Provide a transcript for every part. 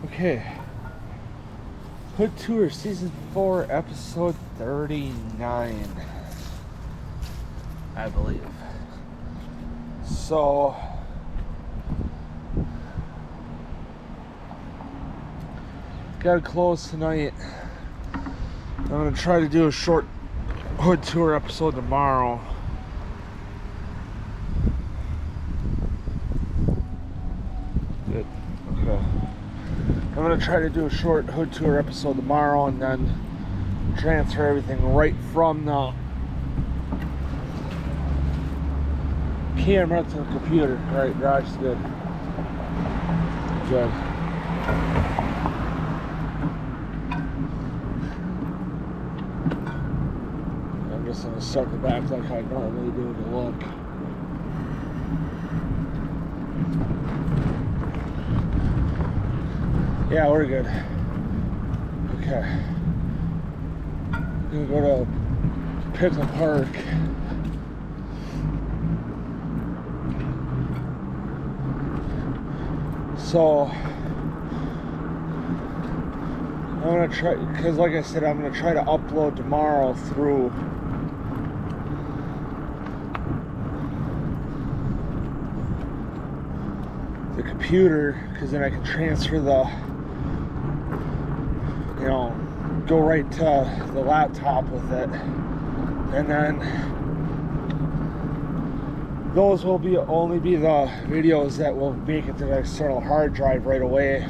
Okay. Hood Tour Season 4, Episode 39, I believe. So, gotta close tonight. I'm gonna try to do a short Hood Tour episode tomorrow. Good. Okay. I'm gonna try to do a short Hood Tour episode tomorrow and then transfer everything right from the camera to the computer. Alright, garage is good. Good. I'm just gonna circle back like I normally do to look. Yeah, we're good. Okay. I'm gonna go to Pickle Park. So, I'm gonna try, because like I said, I'm gonna try to upload tomorrow through the computer, because then I can transfer the, go right to the laptop with it, and then those will only be the videos that will make it to the external hard drive right away.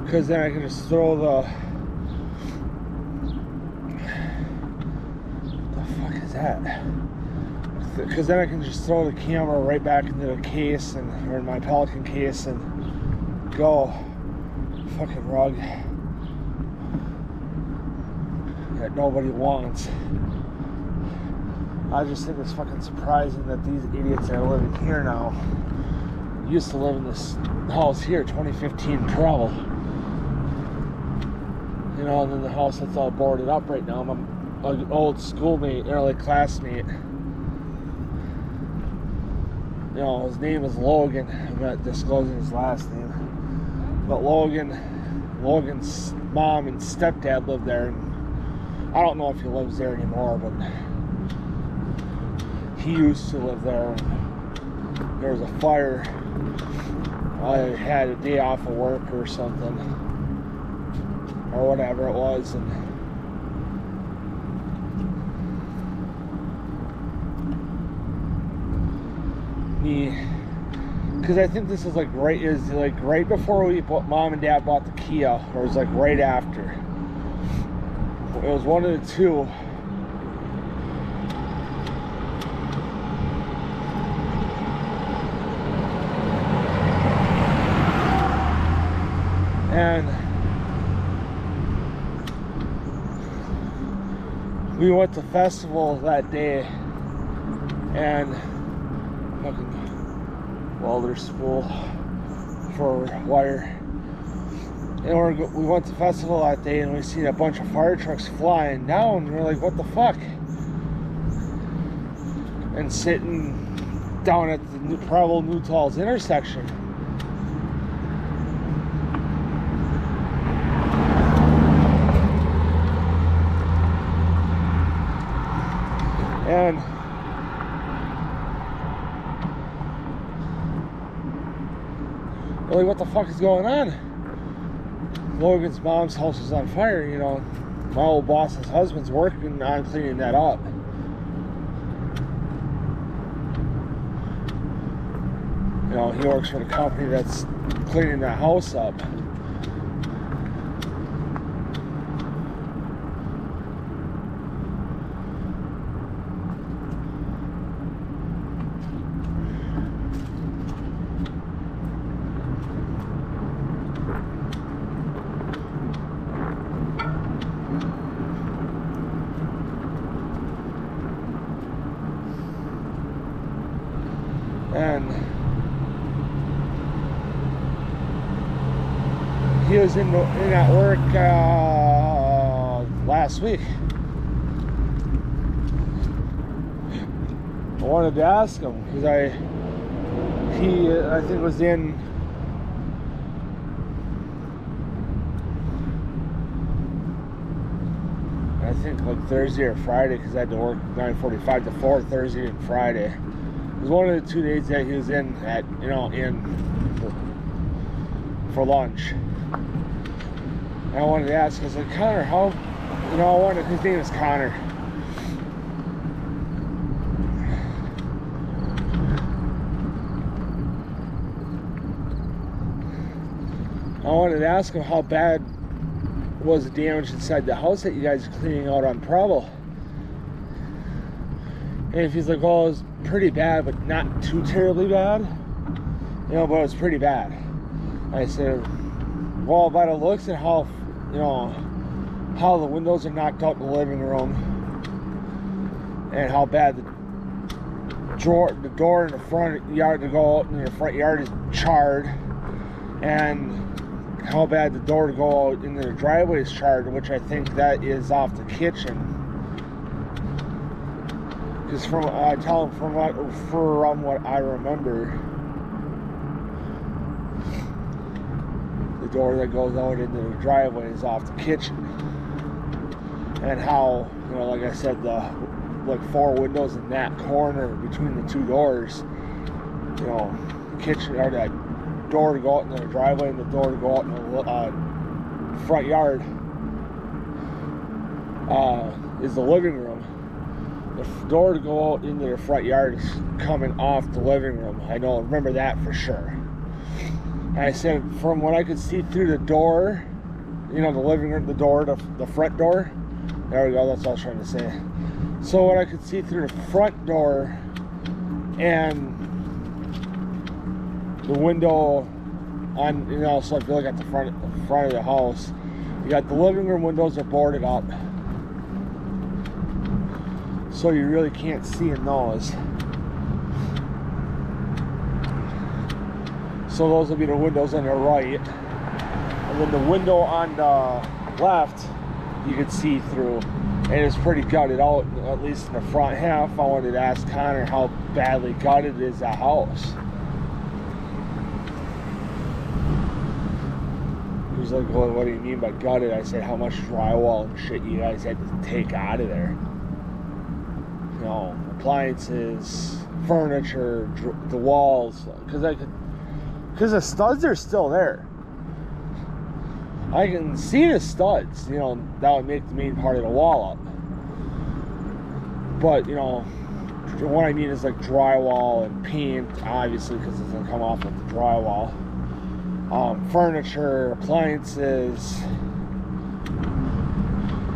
Because then I can just throw the fuck is that? Because then I can just throw the camera right back into the case or in my Pelican case and go. Fucking rug that nobody wants. I just think it's fucking surprising that these idiots that are living here now used to live in this house here, 2015 Travel. And then the house that's all boarded up right now. I'm an old schoolmate, early classmate. His name is Logan. I'm not disclosing his last name. But Logan's mom and stepdad lived there. And I don't know if he lives there anymore, but he used to live there. And there was a fire. I had a day off of work or something, or whatever it was, and because I think this is like right before mom and dad bought the Kia, or it was like right after. It was one of the two. And we went to festival that day, and fucking welder spool for wire. And we went to festival that day, and we seen a bunch of fire trucks flying down. And we're like, what the fuck? And sitting down at the Preble Newtalls intersection. And we're like, what the fuck is going on? Logan's mom's house was on fire, My old boss's husband's working on cleaning that up. He works for the company that's cleaning that house up. And was in at work last week. I wanted to ask him because he I think was in like Thursday or Friday, because I had to work 9:45 to 4 Thursday and Friday. It was one of the 2 days that he was in at for lunch. And I wanted to ask, I was like, Connor, how, his name is Connor. I wanted to ask him how bad was the damage inside the house that you guys are cleaning out on Provo. And if he's like, well, it was pretty bad, but not too terribly bad. But it was pretty bad. I said, well, by the looks at how, how the windows are knocked out in the living room and how bad the door in the front yard to go out in the front yard is charred, and how bad the door to go out into the driveway is charred, which I think that is off the kitchen. Because from what I remember, the door that goes out into the driveway is off the kitchen. And how, like I said, the 4 windows in that corner between the 2 doors, kitchen, or that door to go out in the driveway and the door to go out in the front yard is the living room. The door to go out into the front yard is coming off the living room. I remember that for sure. And I said, from what I could see through the door, the living room, the door, the front door. There we go, that's what I was trying to say. So what I could see through the front door and the window on, so if you look at the front of the house, you got the living room windows are boarded up, so you really can't see in those. So those will be the windows on the right, and then the window on the left you could see through, and it's pretty gutted out, at least in the front half. I wanted to ask Connor how badly gutted is that house. He was like, well, what do you mean by gutted? I said, how much drywall and shit you guys had to take out of there? Appliances, furniture, the walls, because the studs are still there. I can see the studs, that would make the main part of the wall up. But, what I mean is like drywall and paint, obviously, because it's going to come off with the drywall. Furniture, appliances.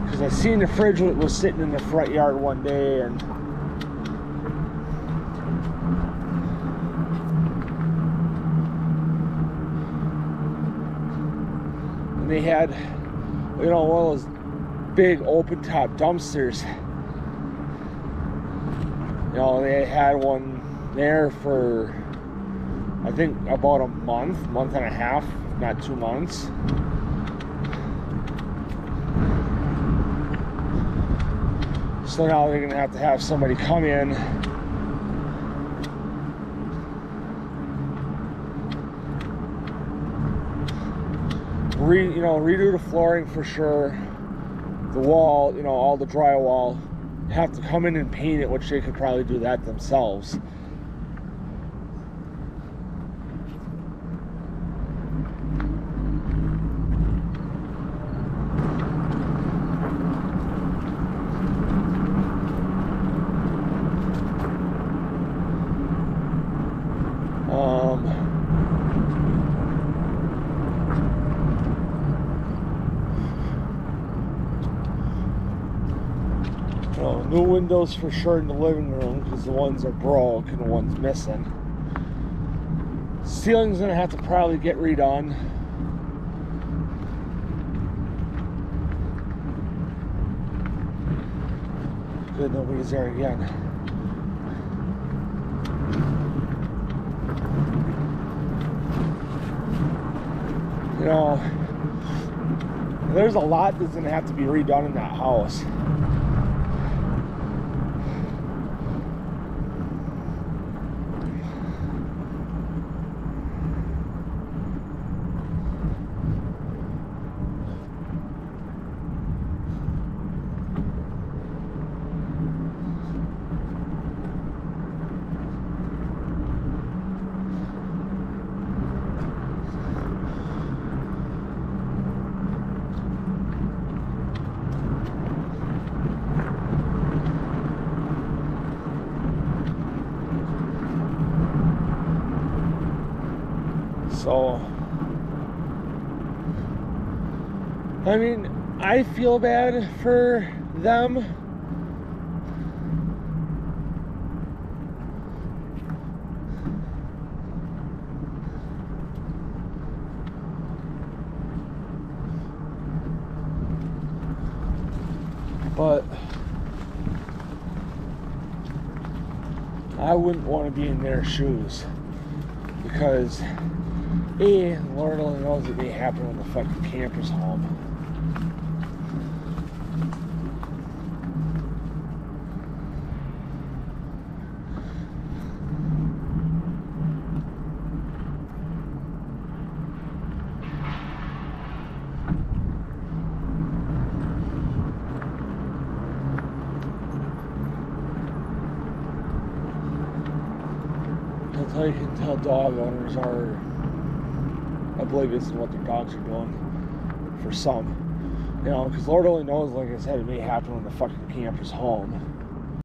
Because I seen the fridge was sitting in the front yard one day, and they had, one of those big open top dumpsters. They had one there for, I think, about a month and a half, not 2 months. So now they're gonna have to have somebody come in redo the flooring for sure, the wall, all the drywall, have to come in and paint it, which they could probably do that themselves. New windows for sure in the living room, because the ones are broke and the one's missing. Ceiling's gonna have to probably get redone. Good, nobody's there again. There's a lot that's gonna have to be redone in that house. So, I mean, I feel bad for them. But I wouldn't want to be in their shoes, because Lord only knows it may happen when the fucking camper's home. That's how you can tell dog owners are oblivious to what their dogs are doing, for some. You know, because Lord only knows, like I said, it may happen when the fucking camper's home.